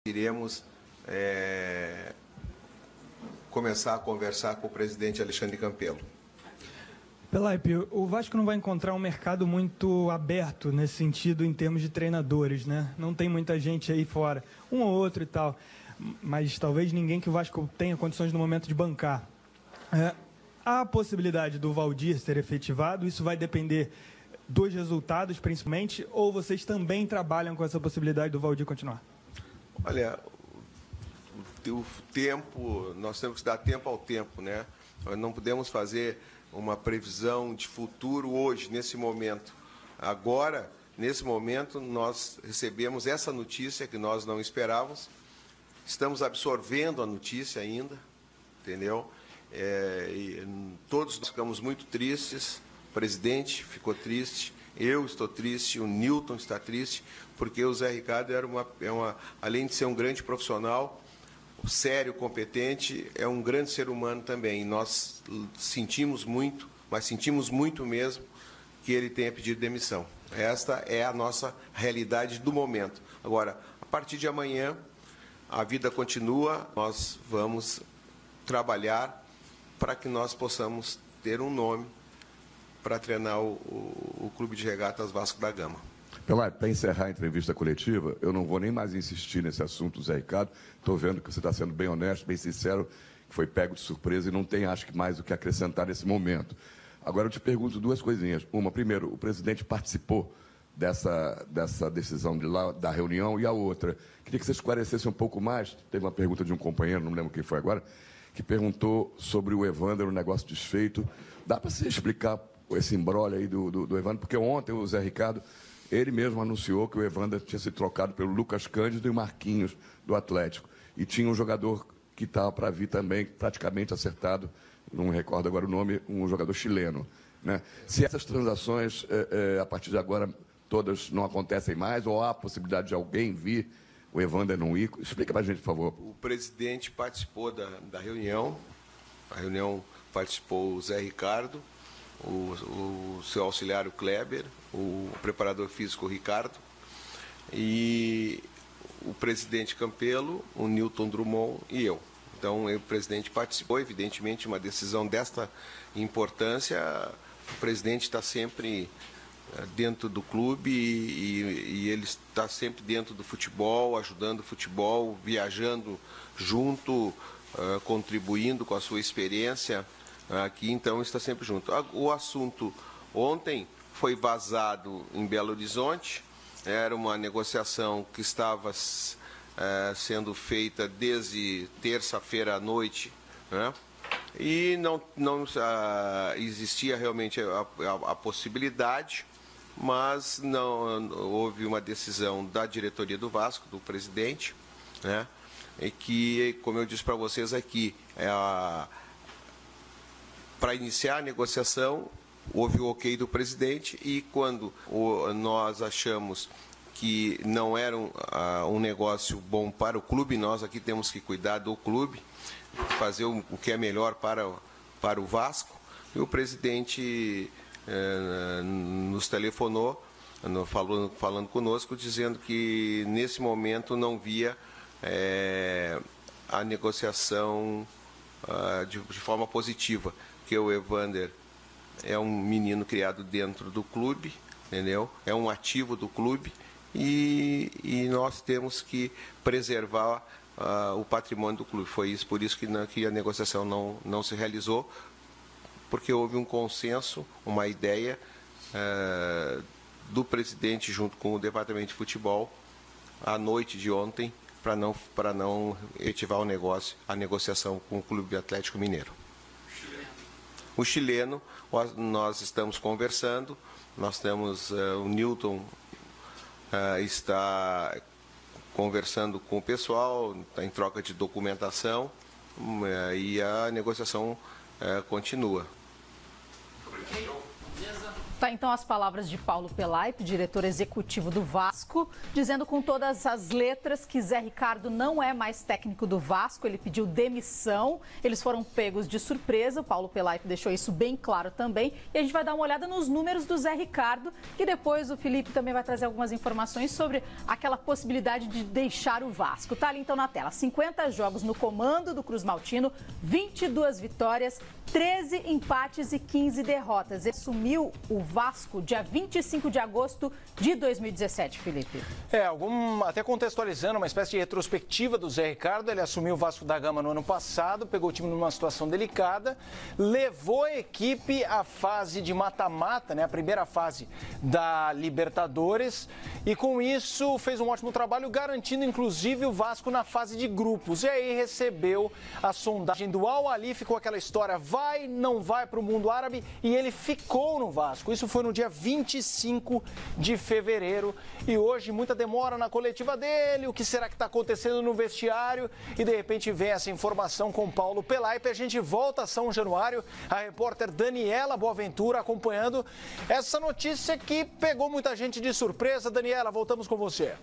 Iremos começar a conversar com o presidente Alexandre Campelo. Pelaipe, o Vasco não vai encontrar um mercado muito aberto nesse sentido em termos de treinadores, né? Não tem muita gente aí fora, um ou outro e tal, mas talvez ninguém que o Vasco tenha condições no momento de bancar. Há a possibilidade do Valdir ser efetivado, isso vai depender dos resultados principalmente, ou vocês também trabalham com essa possibilidade do Valdir continuar? Olha, o tempo, nós temos que dar tempo ao tempo, né? Nós não podemos fazer uma previsão de futuro hoje, nesse momento. Agora, nesse momento, nós recebemos essa notícia que nós não esperávamos, estamos absorvendo a notícia ainda, entendeu? E todos nós ficamos muito tristes, o presidente ficou triste, eu estou triste, o Newton está triste, porque o Zé Ricardo além de ser um grande profissional, sério, competente, é um grande ser humano também. Nós sentimos muito, mas sentimos muito mesmo que ele tenha pedido demissão. Esta é a nossa realidade do momento. Agora, a partir de amanhã, a vida continua, nós vamos trabalhar para que nós possamos ter um nome para treinar o Clube de Regatas Vasco da Gama. Pelaipe, para encerrar a entrevista coletiva, eu não vou nem mais insistir nesse assunto, Zé Ricardo. Estou vendo que você está sendo bem honesto, bem sincero, que foi pego de surpresa e não tem, acho que, mais o que acrescentar nesse momento. Agora, eu te pergunto duas coisinhas. Uma, primeiro, o presidente participou dessa decisão da reunião, e a outra, queria que você esclarecesse um pouco mais. Teve uma pergunta de um companheiro, não me lembro quem foi agora, que perguntou sobre o Evander, o negócio desfeito. Dá para você explicar esse imbróglio aí do Evander? Porque ontem o Zé Ricardo, ele mesmo anunciou que o Evander tinha sido trocado pelo Lucas Cândido e o Marquinhos, do Atlético. E tinha um jogador que estava para vir também, praticamente acertado, não me recordo agora o nome, um jogador chileno, né? Se essas transações, a partir de agora, todas não acontecem mais, ou há a possibilidade de alguém vir, o Evander não ir? Explica para a gente, por favor. O presidente participou da reunião, a reunião participou o Zé Ricardo, o seu auxiliar, o Kleber, o preparador físico, o Ricardo, e o presidente Campelo, o Newton Drummond e eu. Então, o presidente participou, evidentemente, uma decisão desta importância, o presidente está sempre dentro do clube e ele está sempre dentro do futebol, ajudando o futebol, viajando junto, contribuindo com a sua experiência aqui, então está sempre junto. O assunto ontem foi vazado em Belo Horizonte, era uma negociação que estava sendo feita desde terça-feira à noite, né? E não existia realmente a possibilidade, mas não houve uma decisão da diretoria do Vasco, do presidente, né? E que, como eu disse para vocês aqui, para iniciar a negociação, houve o ok do presidente, e quando nós achamos que não era um negócio bom para o clube, nós aqui temos que cuidar do clube, fazer o que é melhor para o Vasco, e o presidente nos telefonou, falando conosco, dizendo que nesse momento não via a negociação de forma positiva, que o Evander é um menino criado dentro do clube, entendeu? É um ativo do clube, e nós temos que preservar o patrimônio do clube. Foi isso, por isso que a negociação não se realizou, porque houve um consenso, uma ideia do presidente junto com o departamento de futebol à noite de ontem, para não efetivar a negociação com o Clube Atlético Mineiro. O chileno, nós estamos conversando, nós temos o Newton está conversando com o pessoal, está em troca de documentação, e a negociação continua. Tá, então as palavras de Paulo Pelaipe, diretor executivo do Vasco, dizendo com todas as letras que Zé Ricardo não é mais técnico do Vasco, ele pediu demissão, eles foram pegos de surpresa, o Paulo Pelaipe deixou isso bem claro também, e a gente vai dar uma olhada nos números do Zé Ricardo, que depois o Felipe também vai trazer algumas informações sobre aquela possibilidade de deixar o Vasco. Tá ali então na tela, 50 jogos no comando do Cruz Maltino, 22 vitórias, 13 empates e 15 derrotas. Ele assumiu o Vasco dia 25 de agosto de 2017, Felipe. Até contextualizando, uma espécie de retrospectiva do Zé Ricardo. Ele assumiu o Vasco da Gama no ano passado, pegou o time numa situação delicada, levou a equipe à fase de mata-mata, né, a primeira fase da Libertadores, e com isso fez um ótimo trabalho, garantindo inclusive o Vasco na fase de grupos. E aí recebeu a sondagem do Al Ahly, ficou aquela história, vai, não vai para o mundo árabe, e ele ficou no Vasco. Isso foi no dia 25 de fevereiro e hoje muita demora na coletiva dele, o que será que está acontecendo no vestiário, e de repente vem essa informação com Paulo Pelaipe. A gente volta a São Januário, a repórter Daniela Boaventura acompanhando essa notícia que pegou muita gente de surpresa. Daniela, voltamos com você.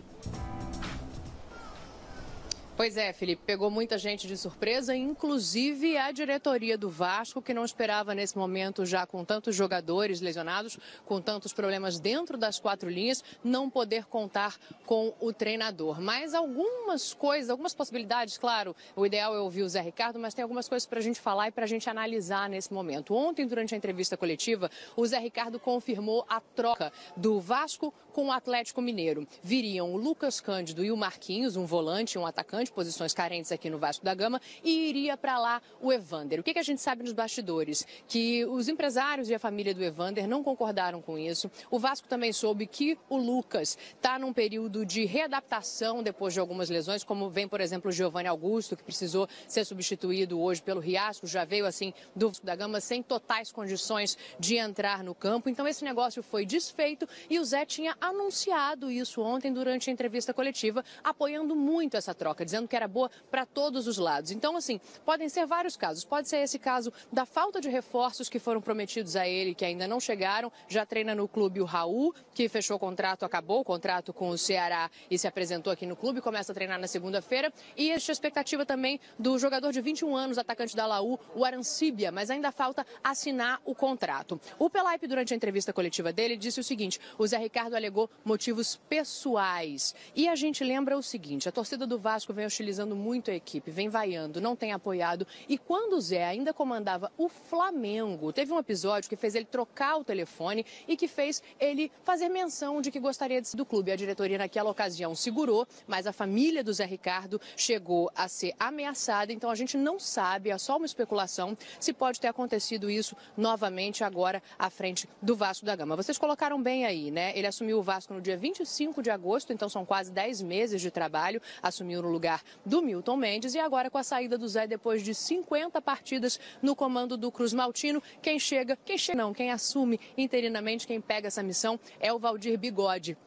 Pois é, Felipe, pegou muita gente de surpresa, inclusive a diretoria do Vasco, que não esperava nesse momento, já com tantos jogadores lesionados, com tantos problemas dentro das quatro linhas, não poder contar com o treinador. Mas algumas coisas, algumas possibilidades, claro, o ideal é ouvir o Zé Ricardo, mas tem algumas coisas para a gente falar e para a gente analisar nesse momento. Ontem, durante a entrevista coletiva, o Zé Ricardo confirmou a troca do Vasco com o Atlético Mineiro. Viriam o Lucas Cândido e o Marquinhos, um volante, um atacante, posições carentes aqui no Vasco da Gama, e iria para lá o Evander. O que a gente sabe nos bastidores? Que os empresários e a família do Evander não concordaram com isso. O Vasco também soube que o Lucas está num período de readaptação depois de algumas lesões, como vem, por exemplo, o Giovanni Augusto, que precisou ser substituído hoje pelo Riasco, já veio assim do Vasco da Gama sem totais condições de entrar no campo. Então esse negócio foi desfeito e o Zé tinha anunciado isso ontem durante a entrevista coletiva, apoiando muito essa troca, dizendo que era boa para todos os lados. Então, assim, podem ser vários casos. Pode ser esse caso da falta de reforços que foram prometidos a ele, que ainda não chegaram. Já treina no clube o Raul, que fechou o contrato, acabou o contrato com o Ceará e se apresentou aqui no clube, começa a treinar na segunda-feira. E existe a expectativa também do jogador de 21 anos, atacante da Laú, o Arancíbia, mas ainda falta assinar o contrato. O Pelaipe, durante a entrevista coletiva dele, disse o seguinte: o Zé Ricardo alegou motivos pessoais. E a gente lembra o seguinte: a torcida do Vasco vem hostilizando muito a equipe, vem vaiando, não tem apoiado. E quando o Zé ainda comandava o Flamengo, teve um episódio que fez ele trocar o telefone e que fez ele fazer menção de que gostaria de ser do clube. A diretoria naquela ocasião segurou, mas a família do Zé Ricardo chegou a ser ameaçada. Então a gente não sabe, é só uma especulação, se pode ter acontecido isso novamente agora à frente do Vasco da Gama. Vocês colocaram bem aí, né? Ele assumiu o Vasco no dia 25 de agosto, então são quase 10 meses de trabalho, assumiu no lugar do Milton Mendes, e agora com a saída do Zé depois de 50 partidas no comando do Cruz Maltino, quem assume interinamente, quem pega essa missão é o Valdir Bigode.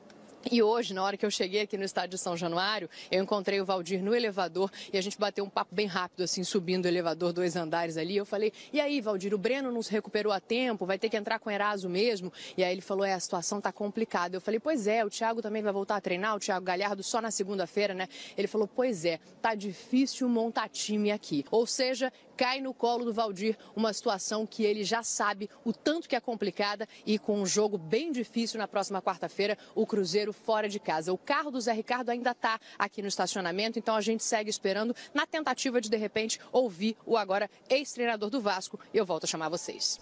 E hoje, na hora que eu cheguei aqui no estádio de São Januário, eu encontrei o Valdir no elevador e a gente bateu um papo bem rápido, assim, subindo o elevador, 2 andares ali. Eu falei: e aí, Valdir, o Breno não se recuperou a tempo, vai ter que entrar com o Eraso mesmo? E aí ele falou: a situação tá complicada. Eu falei: pois é, o Thiago também vai voltar a treinar, o Thiago Galhardo só na segunda-feira, né? Ele falou: pois é, tá difícil montar time aqui. Ou seja, cai no colo do Valdir uma situação que ele já sabe o tanto que é complicada, e com um jogo bem difícil na próxima quarta-feira, o Cruzeiro fora de casa. O carro do Zé Ricardo ainda está aqui no estacionamento, então a gente segue esperando na tentativa de repente, ouvir o agora ex-treinador do Vasco. E eu volto a chamar vocês.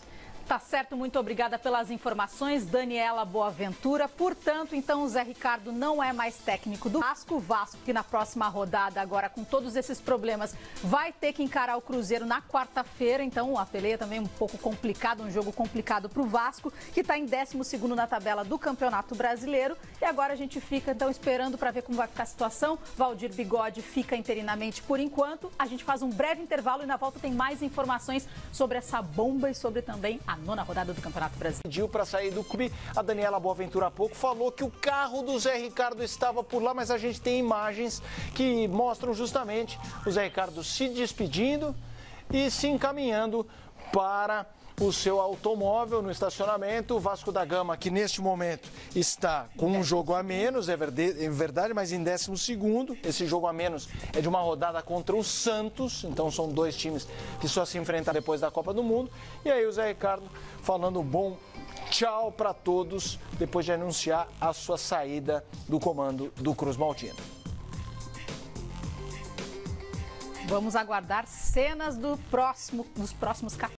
Tá certo, muito obrigada pelas informações, Daniela Boaventura. Portanto, então, o Zé Ricardo não é mais técnico do Vasco. O Vasco, que na próxima rodada, agora com todos esses problemas, vai ter que encarar o Cruzeiro na quarta-feira. Então, a peleia também um pouco complicada, um jogo complicado para o Vasco, que está em 12º na tabela do Campeonato Brasileiro. E agora a gente fica, então, esperando para ver como vai ficar a situação. Valdir Bigode fica interinamente por enquanto. A gente faz um breve intervalo e na volta tem mais informações sobre essa bomba e sobre também a 9ª rodada do Campeonato Brasileiro. Pediu para sair do clube. A Daniela Boaventura há pouco falou que o carro do Zé Ricardo estava por lá, mas a gente tem imagens que mostram justamente o Zé Ricardo se despedindo e se encaminhando para o seu automóvel no estacionamento. O Vasco da Gama, que neste momento está com um jogo a menos, é verdade, mas em 12º. Esse jogo a menos é de uma rodada contra o Santos, então são dois times que só se enfrentam depois da Copa do Mundo. E aí o Zé Ricardo falando bom tchau para todos, depois de anunciar a sua saída do comando do Cruz Maltino. Vamos aguardar cenas dos próximos capítulos.